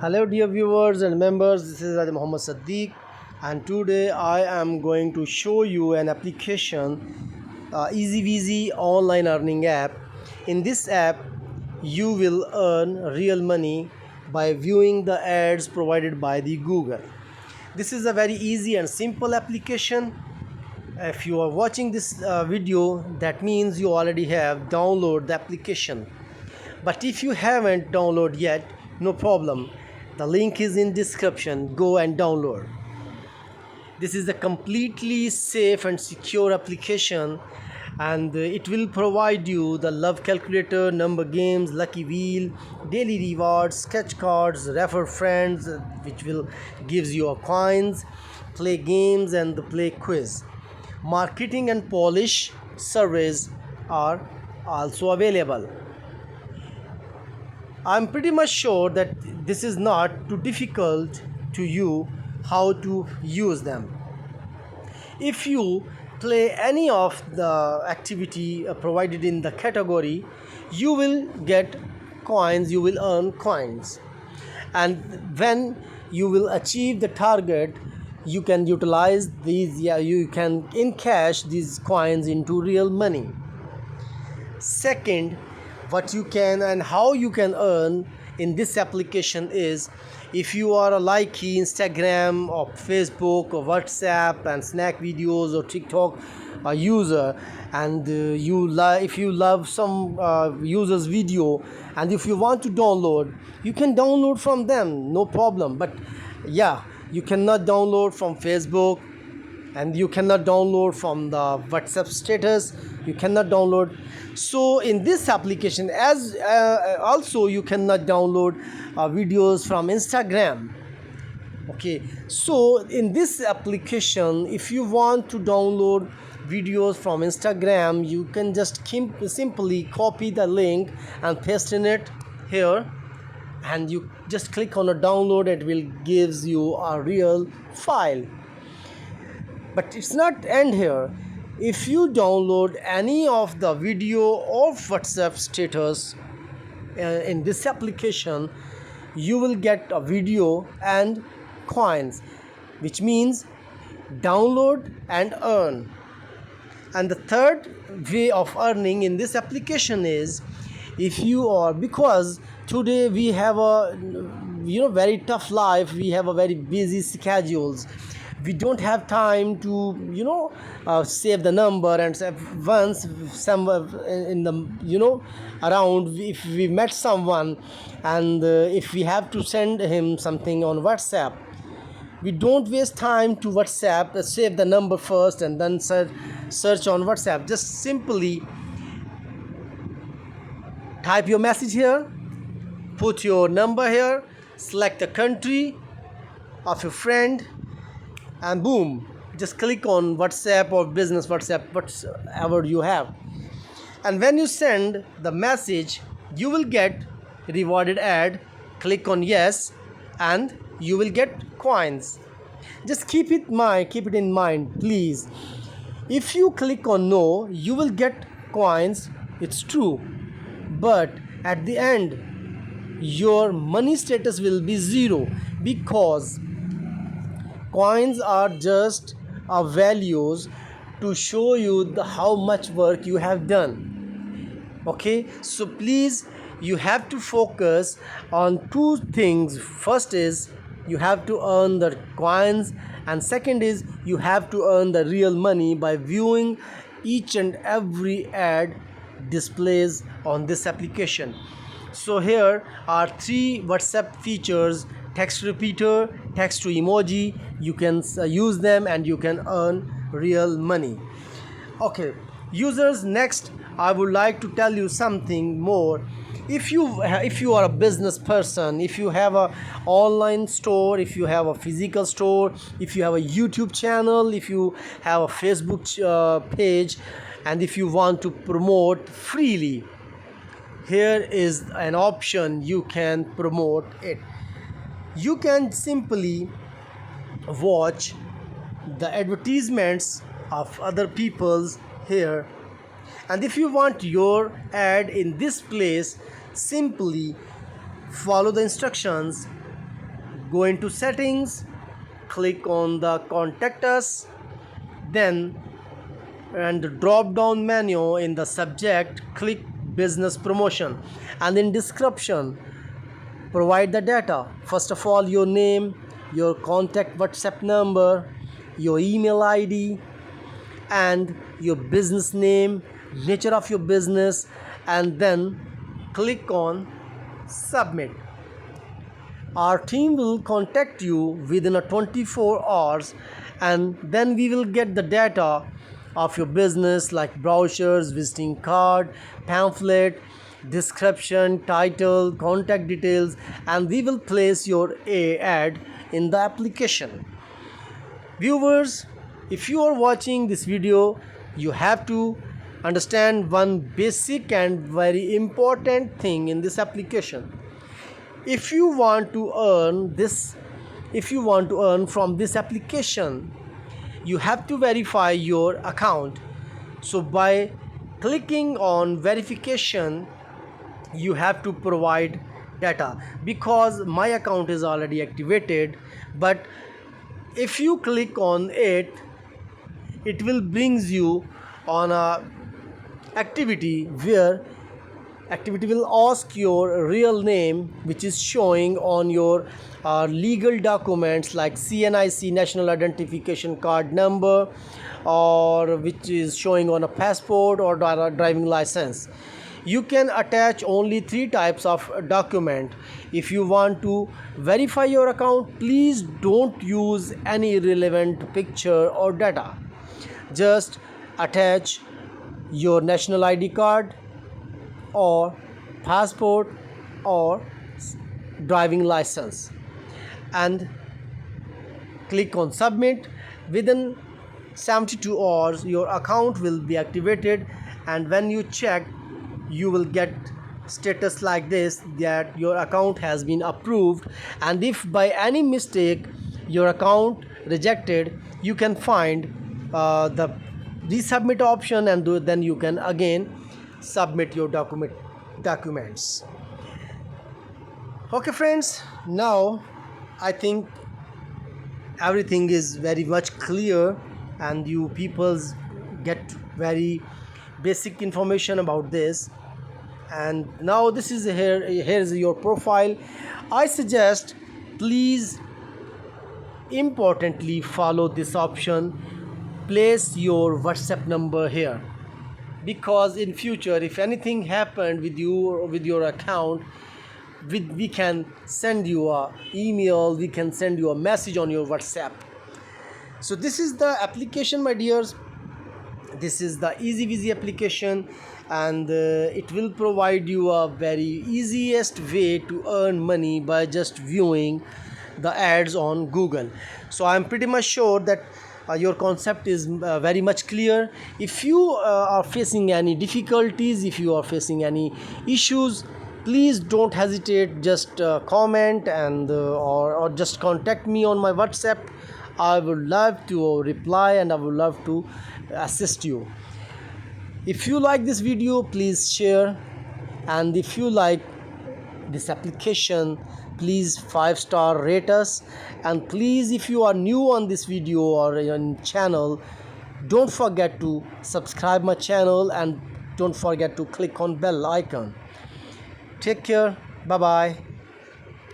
Hello, dear viewers and members. This is Raja Muhammad Saddiq, and today I am going to show you an application, EasyVeezy online earning app. In this app, you will earn real money by viewing the ads provided by the Google. This is a very easy and simple application. If you are watching this video, that means you already have downloaded the application. But if you haven't downloaded yet, no problem. The link is in description. Go and download. This is a completely safe and secure application, and it will provide you the love calculator, number games, lucky wheel, daily rewards, sketch cards, refer friends, which will gives you a coins, play games and the play quiz. Marketing and polish surveys are also available. I'm pretty much sure that this is not too difficult to you how to use them. If you play any of the activity provided in the category, you will get coins, you will earn coins. And when you will achieve the target, you can utilize these, you can encash these coins into real money. Second, what you can and how you can earn in this application is, if you are a likey Instagram or Facebook or WhatsApp and snack videos or TikTok user, and if you love some user's video, and if you want to download, you can download from them, no problem. But you cannot download from Facebook, and you cannot download from the WhatsApp status, you cannot download. So in this application, as also you cannot download videos from Instagram. Okay, so in this application, if you want to download videos from Instagram, you can just simply copy the link and paste in it here, and you just click on a download. It will gives you a real file. But it's not end here. If you download any of the video or WhatsApp status in this application, you will get a video and coins, which means download and earn. And the third way of earning in this application is, if you are, because today we have a very tough life, we have a very busy schedules, we don't have time to save the number, and once somewhere in the around, if we met someone, and if we have to send him something on WhatsApp, we don't waste time to WhatsApp, save the number first and then search on WhatsApp. Just simply type your message here, put your number here, select the country of your friend, and boom, just click on WhatsApp or business WhatsApp, whatever you have. And when you send the message, you will get rewarded ad. Click on yes, and you will get coins. Just keep it in mind, please. If you click on no, you will get coins, it's true, but at the end your money status will be zero, because coins are just values to show you how much work you have done. Okay, so please, you have to focus on two things. First is, you have to earn the coins, and second is, you have to earn the real money by viewing each and every ad displays on this application. So here are three WhatsApp features: text repeater, text to emoji. You can use them and you can earn real money. Okay, users, next I would like to tell you something more. If you are a business person, if you have a online store, if you have a physical store, if you have a YouTube channel, if you have a Facebook page, and if you want to promote freely, here is an option you can promote it. You can simply watch the advertisements of other people's here, and if you want your ad in this place, simply follow the instructions go into settings, click on the contact us, then and the drop down menu in the subject click business promotion, and in description provide the data. First of all, your name, your contact WhatsApp number, your email ID, and your business name, nature of your business, and then click on submit. Our team will contact you within a 24 hours, and then we will get the data of your business like brochures, visiting card, pamphlet, description, title, contact details, and we will place your ad in the application. Viewers, if you are watching this video, you have to understand one basic and very important thing in this application. If you want to earn from this application, you have to verify your account. So by clicking on verification, you have to provide data, because my account is already activated. But if you click on it, it will brings you on a activity where activity will ask your real name, which is showing on your legal documents like CNIC, national identification card number, or which is showing on a passport or driving license. You can attach only 3 types of document. If you want to verify your account, please don't use any irrelevant picture or data. Just attach your national ID card or passport or driving license and click on submit. Within 72 hours your account will be activated, and when you check, you will get status like this, that your account has been approved. And if by any mistake your account rejected, you can find the resubmit option, and then you can again submit your documents. Okay friends, now I think everything is very much clear, and you peoples get very basic information about this. And now this is here's your profile. I suggest, please importantly follow this option, place your WhatsApp number here, because in future if anything happened with you or with your account, we can send you a email, we can send you a message on your WhatsApp. So this is the application, my dears. This is the easy application, and it will provide you a very easiest way to earn money by just viewing the ads on Google. So I'm pretty much sure that your concept is very much clear. If you are facing any difficulties, if you are facing any issues, please don't hesitate, just comment and or just contact me on my WhatsApp. I would love to reply, and I would love to assist you. If you like this video, please share, and if you like this application, please 5-star rate us. And please, if you are new on this video or on channel, don't forget to subscribe my channel, and don't forget to click on bell icon. Take care. Bye bye.